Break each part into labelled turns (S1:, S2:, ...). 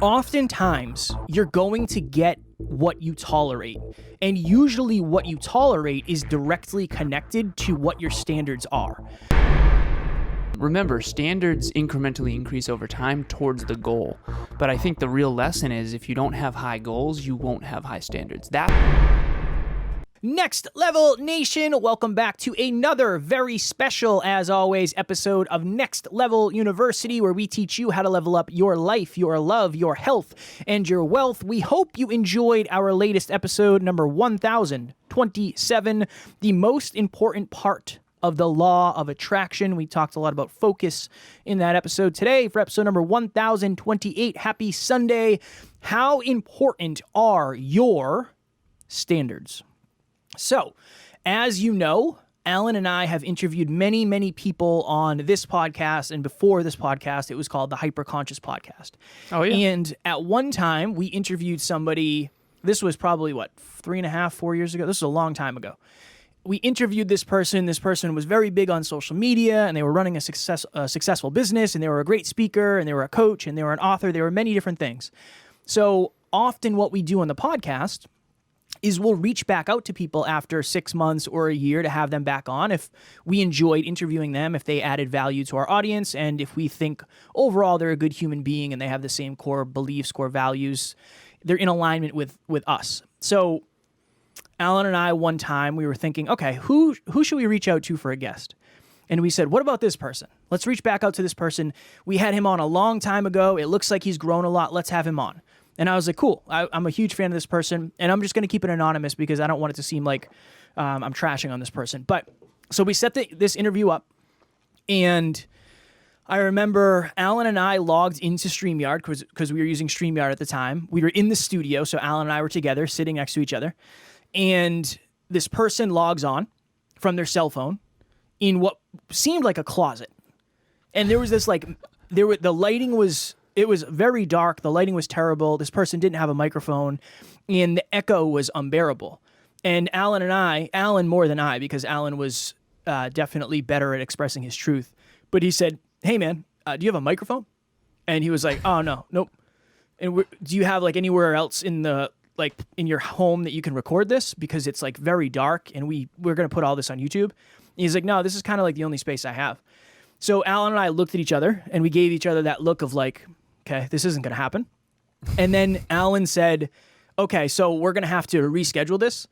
S1: Oftentimes, you're going to get what you tolerate. And usually what you tolerate is directly connected to what your standards are.
S2: Remember, standards incrementally increase over time towards the goal. But I think the real lesson is if you don't have high goals, you won't have high standards.
S1: Next Level Nation, welcome back to another very special, as always, episode of Next Level University, where we teach you how to level up your life, your love, your health, and your wealth. We hope you enjoyed our latest episode, number 1027, the most important part of the law of attraction. We talked a lot about focus in that episode. Today, for episode number 1028, happy Sunday. How important are your standards? So, as you know, Alan and I have interviewed many, many people on this podcast, and before this podcast, it was called the Hyperconscious Podcast.
S2: Oh, yeah.
S1: And at one time, we interviewed somebody, this was probably, 3.5, 4 years ago? This was a long time ago. We interviewed this person. This person was very big on social media, and they were running a successful business, and they were a great speaker, and they were a coach, and they were an author. They were many different things. So often what we do on the podcast is we'll reach back out to people after 6 months or a year to have them back on if we enjoyed interviewing them, if they added value to our audience, and if we think overall they're a good human being and they have the same core beliefs, core values, they're in alignment with us. So Alan and I, one time, we were thinking, okay, who should we reach out to for a guest? And we said, what about this person? Let's reach back out to this person. We had him on a long time ago. It looks like he's grown a lot. Let's have him on. And I was like, cool, I'm a huge fan of this person, and I'm just going to keep it anonymous because I don't want it to seem like I'm trashing on this person. But so we set this interview up, and I remember Alan and I logged into StreamYard because we were using StreamYard at the time. We were in the studio, so Alan and I were together, sitting next to each other, and this person logs on from their cell phone in what seemed like a closet. And there was this the lighting was... It was very dark. The lighting was terrible. This person didn't have a microphone, and the echo was unbearable. And Alan more than I, because Alan was definitely better at expressing his truth. But he said, "Hey man, do you have a microphone?" And he was like, "Oh no, nope." And do you have anywhere else in in your home that you can record this? Because it's very dark, and we're gonna put all this on YouTube. And he's like, "No, this is kind of the only space I have." So Alan and I looked at each other, and we gave each other that look of okay, this isn't going to happen. And then Alan said, okay, so we're going to have to reschedule this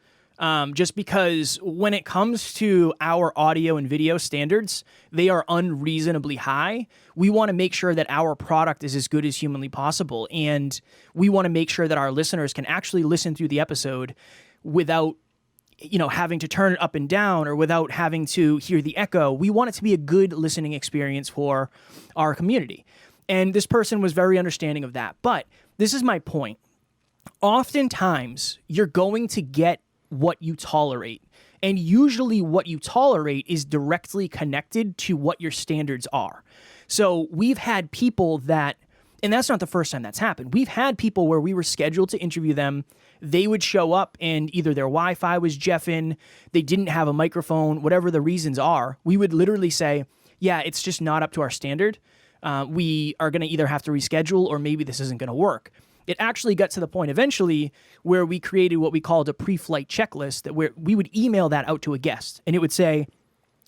S1: just because when it comes to our audio and video standards, they are unreasonably high. We want to make sure that our product is as good as humanly possible. And we want to make sure that our listeners can actually listen through the episode without having to turn it up and down or without having to hear the echo. We want it to be a good listening experience for our community. And this person was very understanding of that. But this is my point. Oftentimes, you're going to get what you tolerate. And usually what you tolerate is directly connected to what your standards are. So we've had people and that's not the first time that's happened. We've had people where we were scheduled to interview them. They would show up and either their Wi-Fi was jeffing, they didn't have a microphone, whatever the reasons are. We would literally say, yeah, it's just not up to our standard. We are going to either have to reschedule or maybe this isn't going to work. It actually got to the point eventually where we created what we called a pre-flight checklist where we would email that out to a guest, and it would say,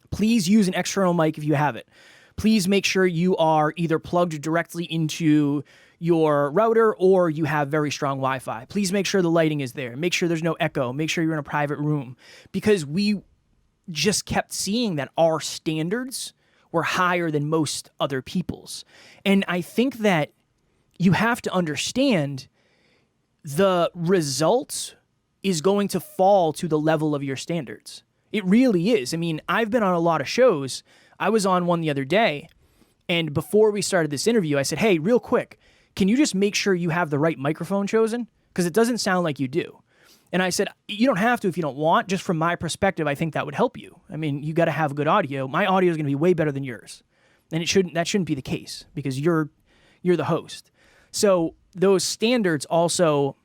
S1: please use an external mic if you have it. Please make sure you are either plugged directly into your router or you have very strong Wi-Fi. Please make sure the lighting is there. Make sure there's no echo. Make sure you're in a private room. Because we just kept seeing that our standards were higher than most other people's. And I think that you have to understand the result is going to fall to the level of your standards. It really is. I mean, I've been on a lot of shows. I was on one the other day, and before we started this interview, I said, hey, real quick, can you just make sure you have the right microphone chosen? Because it doesn't sound like you do. And I said, you don't have to if you don't want. Just from my perspective, I think that would help you. I mean, you got to have good audio. My audio is going to be way better than yours. And that shouldn't be the case because you're the host. So those standards also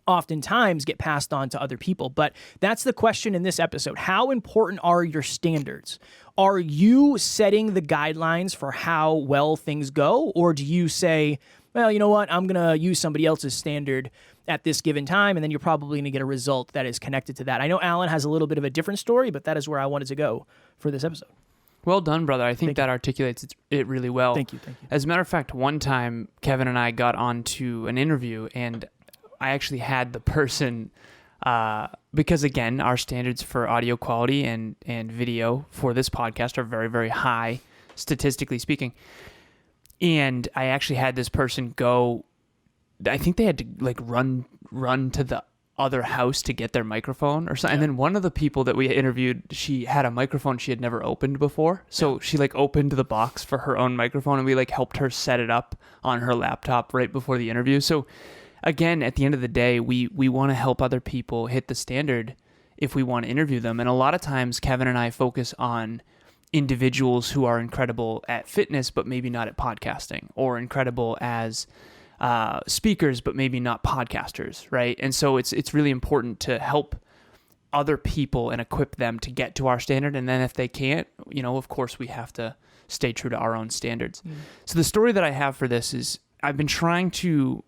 S1: oftentimes get passed on to other people. But that's the question in this episode. How important are your standards? Are you setting the guidelines for how well things go? Or do you say, well, you know what, I'm going to use somebody else's standard at this given time, and then you're probably going to get a result that is connected to that. I know Alan has a little bit of a different story, but that is where I wanted to go for this episode.
S2: Well done, brother. I think that articulates it really well.
S1: Thank you.
S2: As a matter of fact, one time Kevin and I got onto an interview, and I actually had the person, because again, our standards for audio quality and video for this podcast are very, very high, statistically speaking. And I actually had this person go, I think they had to like run to the other house to get their microphone or something. Yeah. And then one of the people that we interviewed, she had a microphone she had never opened before. So she like opened the box for her own microphone, and we like helped her set it up on her laptop right before the interview. So again, at the end of the day, we want to help other people hit the standard if we want to interview them. And a lot of times Kevin and I focus on individuals who are incredible at fitness, but maybe not at podcasting, or incredible as speakers, but maybe not podcasters, right? And so it's really important to help other people and equip them to get to our standard. And then if they can't, of course we have to stay true to our own standards. So the story that I have for this is I've been trying to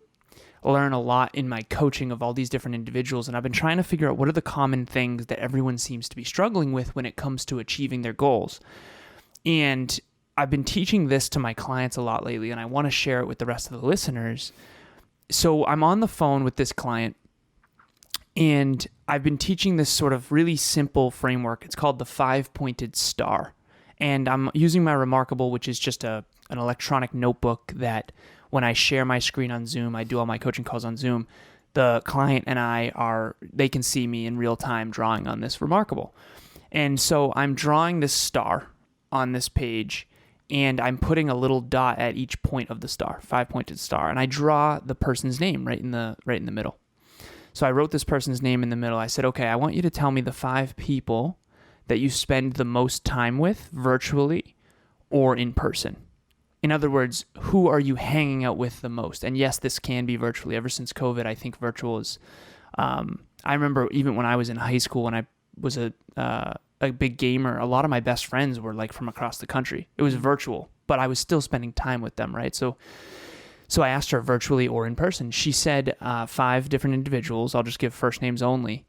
S2: learn a lot in my coaching of all these different individuals, and I've been trying to figure out what are the common things that everyone seems to be struggling with when it comes to achieving their goals. And I've been teaching this to my clients a lot lately, and I want to share it with the rest of the listeners. So I'm on the phone with this client, and I've been teaching this sort of really simple framework. It's called the 5-pointed star. And I'm using my Remarkable, which is just an electronic notebook that when I share my screen on Zoom, I do all my coaching calls on Zoom, the client and they can see me in real time drawing on this Remarkable. And so I'm drawing this star on this page, and I'm putting a little dot at each point of the star, 5-pointed star, and I draw the person's name right in the middle. So I wrote this person's name in the middle. I said, okay, I want you to tell me the 5 people that you spend the most time with virtually or in person. In other words, who are you hanging out with the most? And yes, this can be virtually. Ever since COVID, I think virtual is, I remember even when I was in high school, when I was a big gamer, a lot of my best friends were like from across the country. It was virtual, but I was still spending time with them, right? So I asked her virtually or in person. She said 5 different individuals. I'll just give first names only.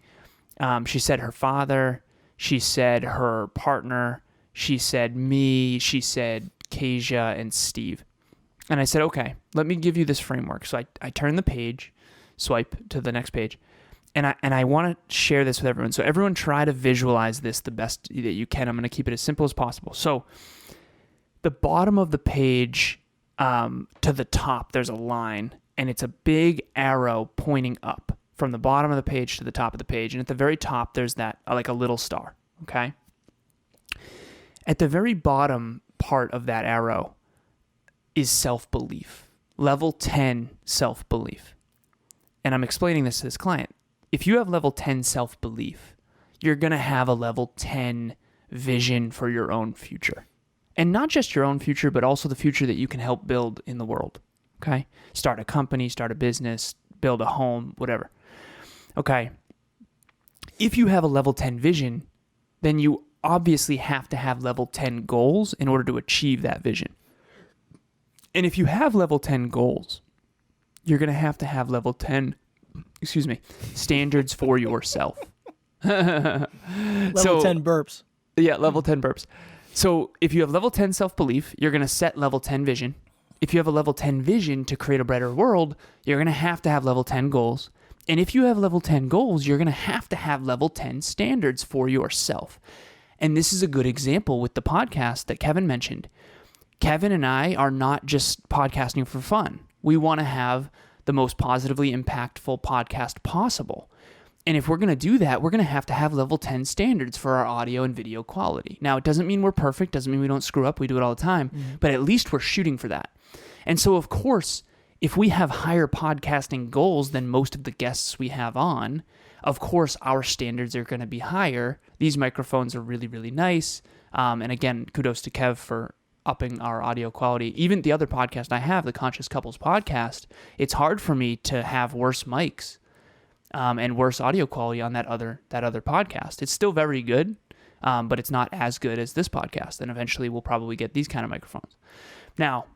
S2: She said her father. She said her partner. She said me. She said Kasia and Steve. And I said, okay, let me give you this framework. So I turn the page, swipe to the next page, and I want to share this with everyone. So everyone try to visualize this the best that you can. I'm going to keep it as simple as possible. So the bottom of the page to the top, there's a line, and it's a big arrow pointing up from the bottom of the page to the top of the page. And at the very top, there's that like a little star, okay? At the very bottom part of that arrow is self-belief, level 10 self-belief. And I'm explaining this to this client. If you have level 10 self-belief, you're going to have a level 10 vision for your own future. And not just your own future, but also the future that you can help build in the world, okay? Start a company, start a business, build a home, whatever. Okay. If you have a level 10 vision, then you obviously have to have level 10 goals in order to achieve that vision. And if you have level 10 goals, you're going to have level 10, standards for yourself.
S1: Level 10 burps.
S2: Yeah, level 10 burps. So if you have level 10 self-belief, you're going to set level 10 vision. If you have a level 10 vision to create a brighter world, you're going to have level 10 goals. And if you have level 10 goals, you're going to have level 10 standards for yourself. And this is a good example with the podcast that Kevin mentioned. Kevin and I are not just podcasting for fun. We want to have the most positively impactful podcast possible. And if we're going to do that, we're going to have level 10 standards for our audio and video quality. Now, it doesn't mean we're perfect, doesn't mean we don't screw up, we do it all the time, but at least we're shooting for that. And so, of course, if we have higher podcasting goals than most of the guests we have on, of course, our standards are going to be higher. These microphones are really, really nice. And again, kudos to Kev for upping our audio quality. Even the other podcast I have, the Conscious Couples podcast, it's hard for me to have worse mics and worse audio quality on that other podcast. It's still very good, but it's not as good as this podcast. And eventually we'll probably get these kind of microphones. Now,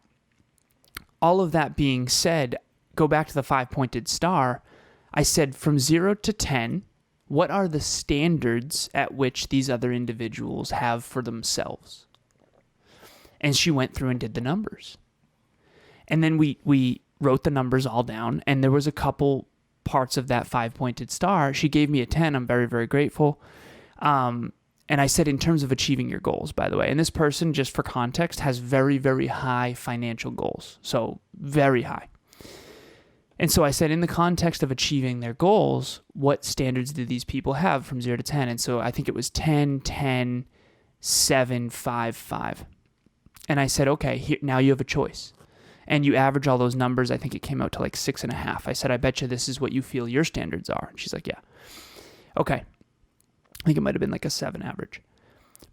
S2: all of that being said, go back to the 5-pointed star. I said from 0 to 10, what are the standards at which these other individuals have for themselves? And she went through and did the numbers. And then we wrote the numbers all down, and there was a couple parts of that 5-pointed star. She gave me a 10. I'm very, very grateful. And I said, in terms of achieving your goals, by the way, and this person, just for context, has very, very high financial goals. So very high. And so I said, in the context of achieving their goals, what standards do these people have from 0 to 10? And so I think it was 10, 10, 7, 5, 5. And I said, okay, here, now you have a choice. And you average all those numbers. I think it came out to like 6.5. I said, I bet you this is what you feel your standards are. And she's like, yeah. Okay. I think it might have been like a 7 average.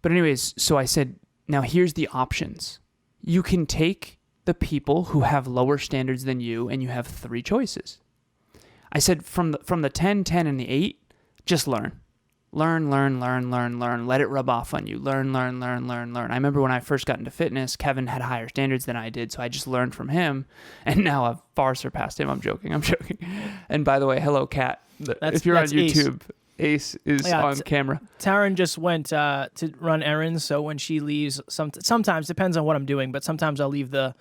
S2: But anyways, so I said, now here's the options. You can take the people who have lower standards than you, and you have 3 choices. I said, from the 10, 10, and the 8, just learn. Learn. Let it rub off on you. Learn. I remember when I first got into fitness, Kevin had higher standards than I did, so I just learned from him, and now I've far surpassed him. I'm joking. And by the way, hello, Kat. If you're on YouTube, Ace is on camera.
S1: Taryn just went to run errands, so when she leaves, sometimes, depends on what I'm doing, but sometimes I'll leave the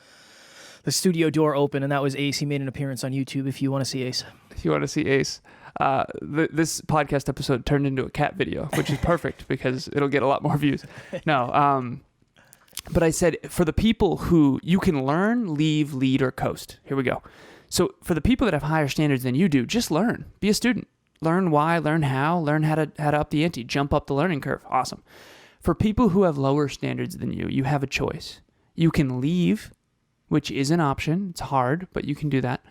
S1: studio door open, and that was Ace. He made an appearance on YouTube if you want to see Ace.
S2: If you want to see Ace. This podcast episode turned into a cat video, which is perfect because it'll get a lot more views. No, but I said, for the people who you can learn, leave, lead, or coast. Here we go. So for the people that have higher standards than you do, just learn. Be a student. Learn why, learn how to up the ante, jump up the learning curve. Awesome. For people who have lower standards than you, you have a choice. You can leave, which is an option. It's hard, but you can do that.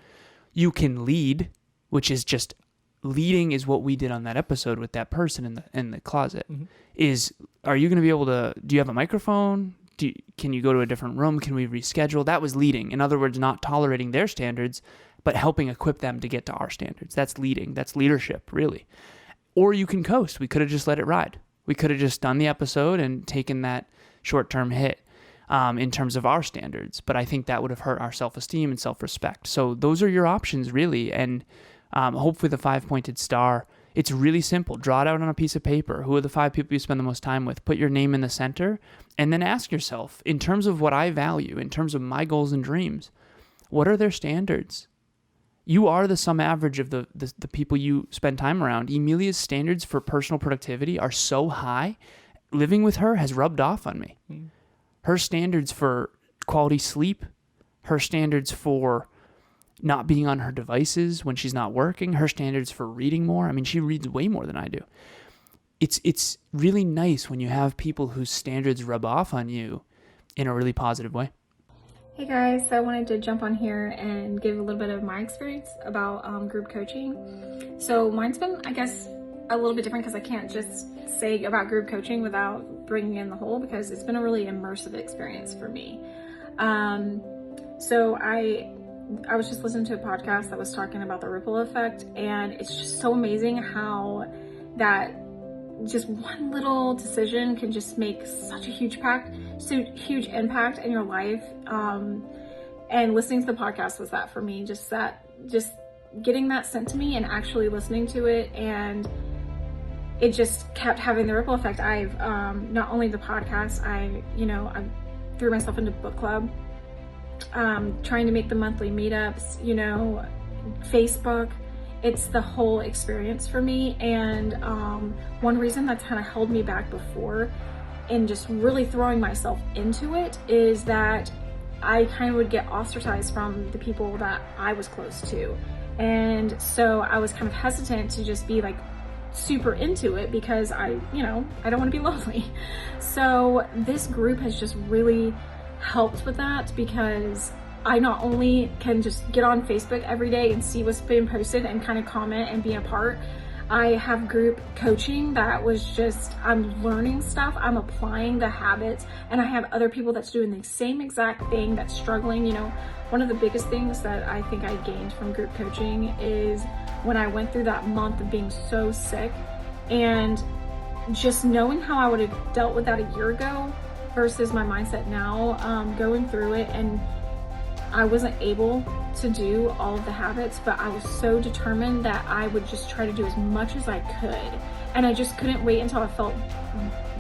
S2: You can lead, which is just leading is what we did on that episode with that person in the closet. Mm-hmm. Are you going to be able to, do you have a microphone? Can you go to a different room? Can we reschedule? That was leading. In other words, not tolerating their standards, but helping equip them to get to our standards. That's leading. That's leadership, really. Or you can coast. We could have just let it ride. We could have just done the episode and taken that short-term hit in terms of our standards. But I think that would have hurt our self-esteem and self-respect. So those are your options, really. And hopefully the 5-pointed star, it's really simple. Draw it out on a piece of paper. Who are the 5 people you spend the most time with? Put your name in the center. And then ask yourself, in terms of what I value, in terms of my goals and dreams, what are their standards? You are the sum average of the people you spend time around. Emilia's standards for personal productivity are so high. Living with her has rubbed off on me. Her standards for quality sleep, her standards for not being on her devices when she's not working, her standards for reading more. I mean, she reads way more than I do. It's really nice when you have people whose standards rub off on you in a really positive way.
S3: Hey guys, so I wanted to jump on here and give a little bit of my experience about group coaching. So mine's been, I guess, a little bit different because I can't just say about group coaching without bringing in the whole, because it's been a really immersive experience for me. So I was just listening to a podcast that was talking about the ripple effect, and it's just so amazing how that just one little decision can just make such a huge impact in your life. And listening to the podcast was that for me, just getting that sent to me and actually listening to it, and it just kept having the ripple effect. I've not only the podcast, I threw myself into book club, trying to make the monthly meetups, Facebook. It's the whole experience for me. And one reason that's kind of held me back before in just really throwing myself into it is that I kind of would get ostracized from the people that I was close to. And so I was kind of hesitant to just be like super into it because I don't want to be lonely. So this group has just really helped with that, because I not only can just get on Facebook every day and see what's been posted and kind of comment and be a part. I have group coaching that was just, I'm learning stuff, I'm applying the habits, and I have other people that's doing the same exact thing, that's struggling. One of the biggest things that I think I gained from group coaching is when I went through that month of being so sick, and just knowing how I would have dealt with that a year ago versus my mindset now, going through it and I wasn't able to do all of the habits, but I was so determined that I would just try to do as much as I could. And I just couldn't wait until I felt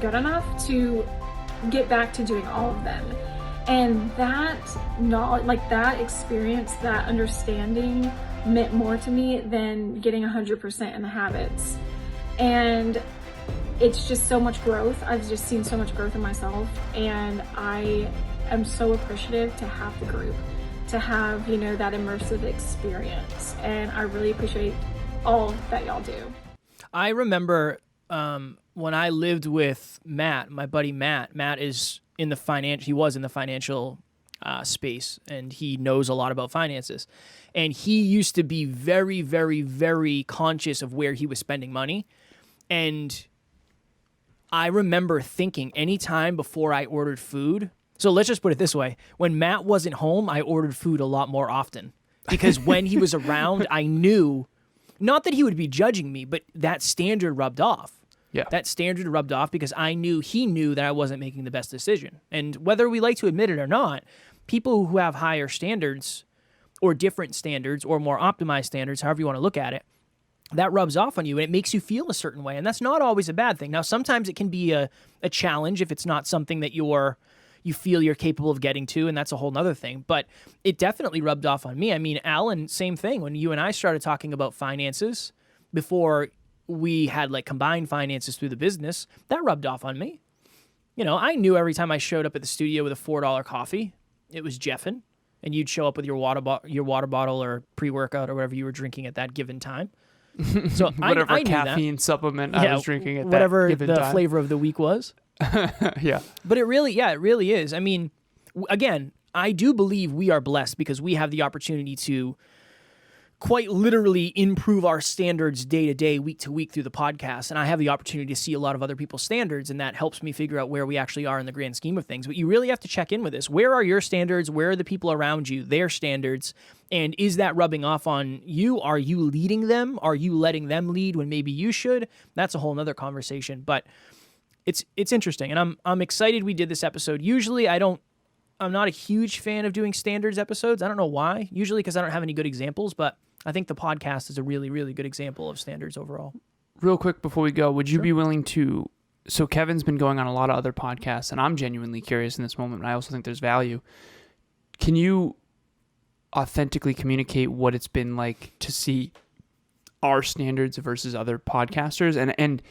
S3: good enough to get back to doing all of them. And that knowledge, like that experience, that understanding meant more to me than getting 100% in the habits. And it's just so much growth. I've just seen so much growth in myself, and I am so appreciative to have the group, to have, you know, that immersive experience. And I really appreciate all that y'all do.
S1: I remember when I lived with Matt, my buddy Matt. Matt is in the he was in the financial space, and he knows a lot about finances. And he used to be very, very, very conscious of where he was spending money. And I remember thinking anytime before I ordered food, so let's just put it this way. When Matt wasn't home, I ordered food a lot more often, because when he was around, I knew, not that he would be judging me, but that standard rubbed off.
S2: Yeah.
S1: That standard rubbed off because I knew he knew that I wasn't making the best decision. And whether we like to admit it or not, people who have higher standards or different standards or more optimized standards, however you want to look at it, that rubs off on you and it makes you feel a certain way. And that's not always a bad thing. Now, sometimes it can be a challenge if it's not something that you feel you're capable of getting to, and that's a whole nother thing. But it definitely rubbed off on me. I mean, Alan, same thing. When you and I started talking about finances before we had like combined finances through the business, that rubbed off on me. You know, I knew every time I showed up at the studio with a $4 coffee, it was Jeffin, and you'd show up with your water bottle or pre-workout or whatever you were drinking at that given time. So
S2: whatever
S1: I knew
S2: caffeine
S1: that.
S2: supplement I was drinking at
S1: whatever
S2: that given
S1: the
S2: time.
S1: flavor of the week was.
S2: Yeah.
S1: But it really is. I mean, again, I do believe we are blessed because we have the opportunity to quite literally improve our standards day to day, week to week through the podcast. And I have the opportunity to see a lot of other people's standards, and that helps me figure out where we actually are in the grand scheme of things. But you really have to check in with this. Where are your standards? Where are the people around you, their standards? And is that rubbing off on you? Are you leading them? Are you letting them lead when maybe you should? That's a whole nother conversation. But it's interesting, and I'm excited we did this episode. Usually I'm not a huge fan of doing standards episodes. I don't know why. Usually because I don't have any good examples, but I think the podcast is a really, really good example of standards overall.
S2: Real quick before we go, would you be willing to, so Kevin's been going on a lot of other podcasts, and I'm genuinely curious in this moment, and I also think there's value. Can you authentically communicate what it's been like to see our standards versus other podcasters? And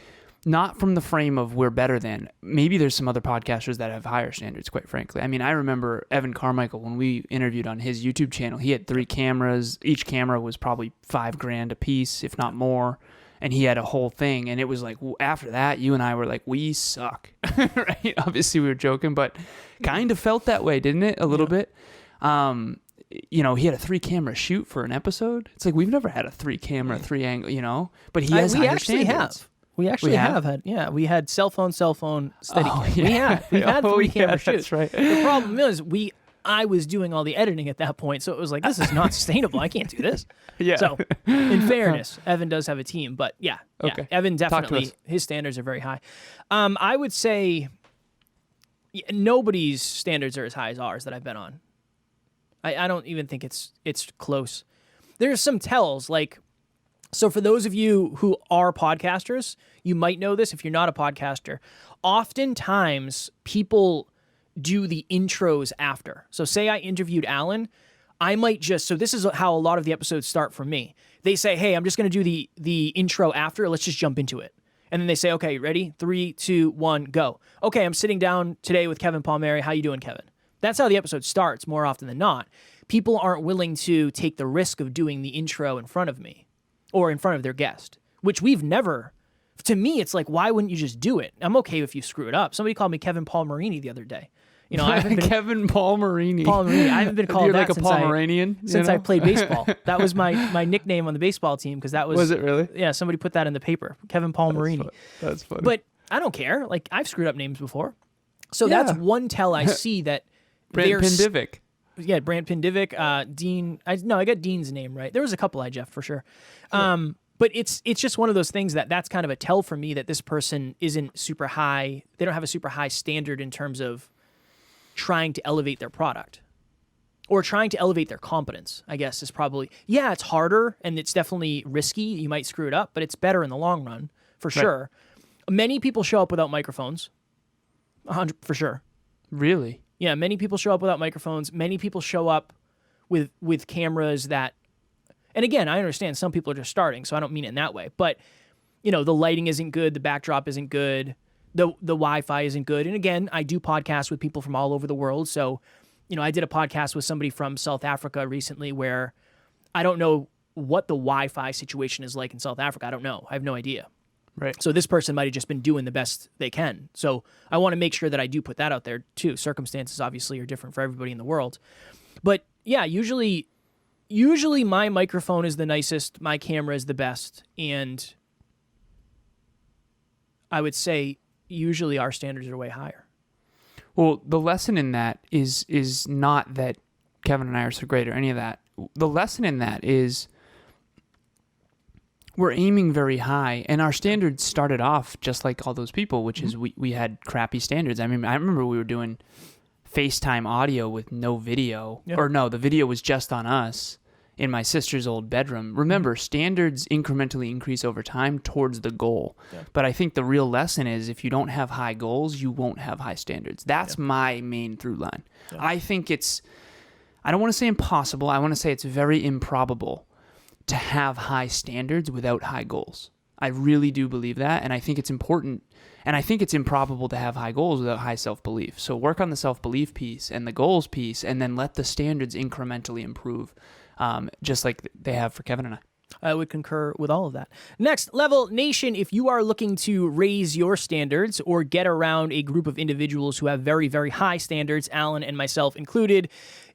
S2: not from the frame of we're better than. Maybe there's some other podcasters that have higher standards, quite frankly. I mean, I remember Evan Carmichael, when we interviewed on his YouTube channel, he had 3 cameras. Each camera was probably $5,000 a piece, if not more. And he had a whole thing. And it was like, well, after that, you and I were like, we suck. Right? Obviously, we were joking, but kind of felt that way, didn't it? A little bit. You know, he had a 3-camera shoot for an episode. It's like, we've never had a 3-camera, 3-angle, you know? But he has higher standards.
S1: We actually have had, we had cell phone, steady cam.
S2: Yeah.
S1: We've had 3-camera shoots.
S2: That's right.
S1: The problem is I was doing all the editing at that point, so it was like, this is not sustainable. I can't do this.
S2: Yeah.
S1: So, in fairness, Evan does have a team, but
S2: Okay.
S1: Evan definitely, his standards are very high. I would say nobody's standards are as high as ours that I've been on. I don't even think it's close. There's some tells, like, so for those of you who are podcasters, you might know this if you're not a podcaster. Oftentimes, people do the intros after. So say I interviewed Alan, I might so this is how a lot of the episodes start for me. They say, hey, I'm just going to do the intro after. Let's just jump into it. And then they say, okay, ready? 3, 2, 1, go. Okay, I'm sitting down today with Kevin Palmieri. How you doing, Kevin? That's how the episode starts more often than not. People aren't willing to take the risk of doing the intro in front of me or in front of their guest, which we've never, to me, it's like, why wouldn't you just do it? I'm okay if you screw it up. Somebody called me Kevin Palmerini the other day. You know, I haven't been
S2: Kevin Palmerini.
S1: I haven't been called
S2: You're
S1: that
S2: like a Pomeranian
S1: since I played baseball. That was my nickname on the baseball team because that was.
S2: Was it really?
S1: Yeah, somebody put that in the paper. Kevin Palmerini.
S2: That's funny.
S1: But I don't care. Like, I've screwed up names before. So that's one tell I see that.
S2: Brant Pindivic.
S1: Yeah, Brant Pindivic, Dean. I got Dean's name right. There was a couple I Jeff for sure. But it's just one of those things that's kind of a tell for me that this person isn't super high. They don't have a super high standard in terms of trying to elevate their product or trying to elevate their competence, I guess, is probably, it's harder and it's definitely risky. You might screw it up, but it's better in the long run, for sure. Many people show up without microphones, 100 for sure.
S2: Really?
S1: Yeah, many people show up without microphones. Many people show up with cameras that, and again, I understand some people are just starting, so I don't mean it in that way, but the lighting isn't good, the backdrop isn't good, the Wi-Fi isn't good. And again, I do podcasts with people from all over the world, so I did a podcast with somebody from South Africa recently where I don't know what the Wi-Fi situation is like in South Africa. I don't know. I have no idea.
S2: Right.
S1: So this person might have just been doing the best they can. So I want to make sure that I do put that out there too. Circumstances obviously are different for everybody in the world. But yeah, usually my microphone is the nicest, my camera is the best, and I would say usually our standards are way higher.
S2: Well, the lesson in that is not that Kevin and I are so great or any of that. The lesson in that is we're aiming very high, and our standards started off just like all those people, which is we had crappy standards. I mean, I remember we were doing FaceTime audio with no video, or no, the video was just on us in my sister's old bedroom. Remember, standards incrementally increase over time towards the goal. Yeah. But I think the real lesson is if you don't have high goals, you won't have high standards. That's my main through line. Yeah. I think I don't want to say impossible. I want to say it's very improbable to have high standards without high goals. I really do believe that, and I think it's important, and I think it's improbable to have high goals without high self-belief. So work on the self-belief piece and the goals piece, and then let the standards incrementally improve, just like they have for Kevin and I.
S1: I would concur with all of that. Next Level Nation, if you are looking to raise your standards or get around a group of individuals who have very, very high standards, Alan and myself included,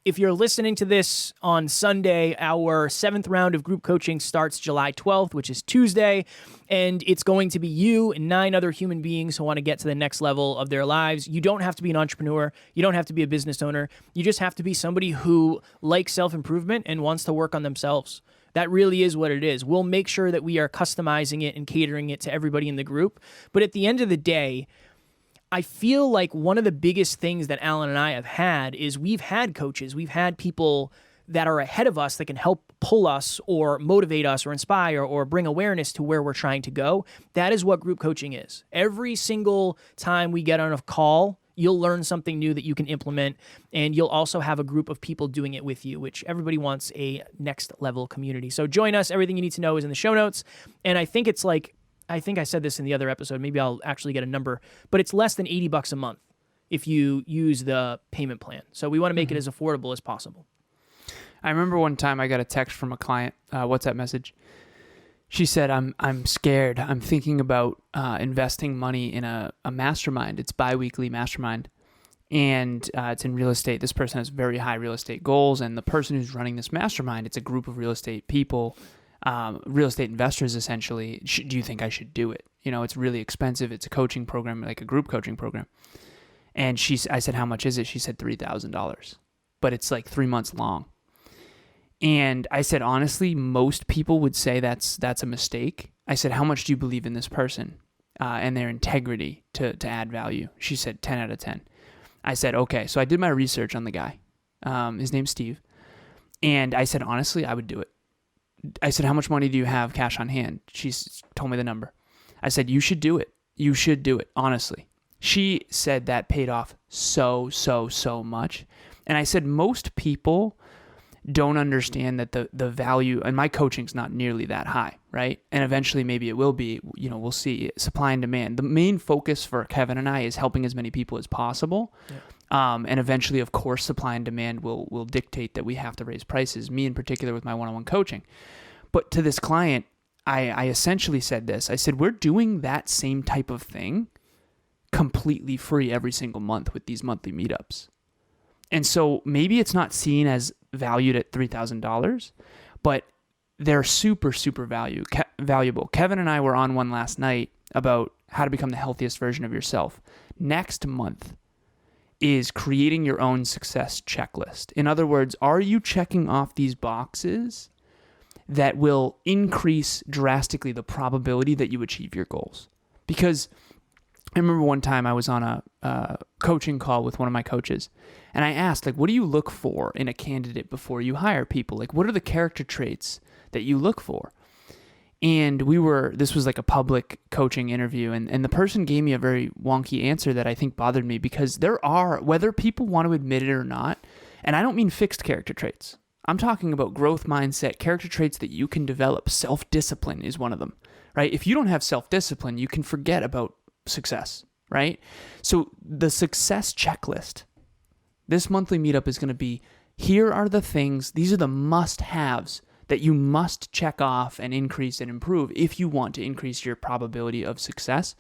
S1: if you're listening to this on Sunday, our 7th round of group coaching starts July 12th, which is Tuesday, and it's going to be you and 9 other human beings who want to get to the next level of their lives. You don't have to be an entrepreneur. You don't have to be a business owner. You just have to be somebody who likes self-improvement and wants to work on themselves. That really is what it is. We'll make sure that we are customizing it and catering it to everybody in the group. But at the end of the day, I feel like one of the biggest things that Alan and I have had is we've had coaches, we've had people that are ahead of us that can help pull us or motivate us or inspire or bring awareness to where we're trying to go. That is what group coaching is. Every single time we get on a call, you'll learn something new that you can implement, and you'll also have a group of people doing it with you, which everybody wants a next level community. So join us. Everything you need to know is in the show notes. And I think it's like, I think I said this in the other episode, maybe I'll actually get a number, but it's less than $80 a month if you use the payment plan. So we want to make it as affordable as possible.
S2: I remember one time I got a text from a client, WhatsApp message. She said, I'm scared. I'm thinking about investing money in a mastermind. It's bi-weekly mastermind, and it's in real estate. This person has very high real estate goals, and the person who's running this mastermind, it's a group of real estate people, real estate investors, essentially. Do you think I should do it? It's really expensive. It's a coaching program, like a group coaching program. And I said, how much is it? She said $3,000, but it's like 3 months long. And I said, honestly, most people would say that's a mistake. I said, how much do you believe in this person and their integrity to add value? She said 10 out of 10. I said, okay. So I did my research on the guy. His name's Steve. And I said, honestly, I would do it. I said, how much money do you have cash on hand? She told me the number. I said, you should do it. You should do it, honestly. She said that paid off so much. And I said, most people don't understand that the value, and my coaching's not nearly that high, right? And eventually maybe it will be, we'll see. Supply and demand. The main focus for Kevin and I is helping as many people as possible. Yeah. And eventually, of course, supply and demand will dictate that we have to raise prices, me in particular with my one-on-one coaching. But to this client, I essentially said this. I said, we're doing that same type of thing completely free every single month with these monthly meetups. And so maybe it's not seen as valued at $3,000, but they're super valuable. Kevin and I were on one last night about how to become the healthiest version of yourself. Next month is creating your own success checklist. In other words, are you checking off these boxes that will increase drastically the probability that you achieve your goals? Because I remember one time I was on a coaching call with one of my coaches, and I asked, like, what do you look for in a candidate before you hire people? Like, what are the character traits that you look for? And this was like a public coaching interview, and the person gave me a very wonky answer that I think bothered me, because there are, whether people want to admit it or not, and I don't mean fixed character traits. I'm talking about growth mindset, character traits that you can develop. Self-discipline is one of them, right? If you don't have self-discipline, you can forget about success, right? So the success checklist, this monthly meetup is going to be, here are the things, these are the must-haves that you must check off and increase and improve if you want to increase your probability of success.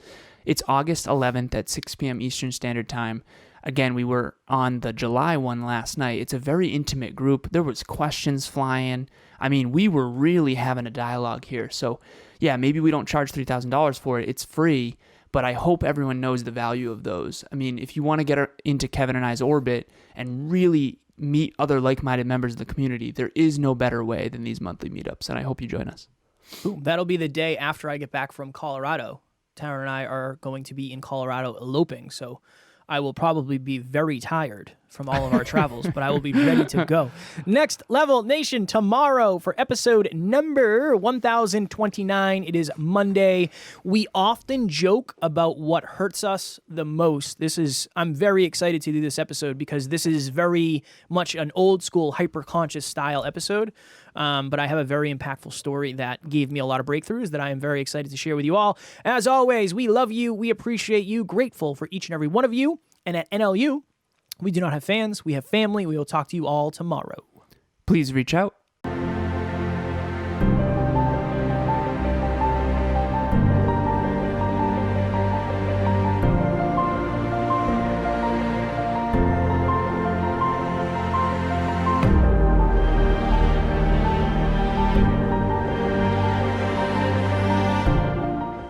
S2: It's August 11th at 6 p.m. Eastern Standard Time. Again, we were on the July one last night. It's a very intimate group. There was questions flying. I mean, we were really having a dialogue here. So yeah, maybe we don't charge $3,000 for it. It's free, but I hope everyone knows the value of those. I mean, if you want to get into Kevin and I's orbit and really meet other like-minded members of the community, there is no better way than these monthly meetups, and I hope you join us.
S1: Ooh, that'll be the day after I get back from Colorado. Tara and I are going to be in Colorado eloping, so I will probably be very tired from all of our travels, but I will be ready to go. Next Level Nation, tomorrow for episode number 1029. It is Monday. We often joke about what hurts us the most. I'm very excited to do this episode because this is very much an old school hyper-conscious style episode. But I have a very impactful story that gave me a lot of breakthroughs that I am very excited to share with you all. As always, we love you. We appreciate you. Grateful for each and every one of you. And at NLU, we do not have fans. We have family. We will talk to you all tomorrow.
S2: Please reach out.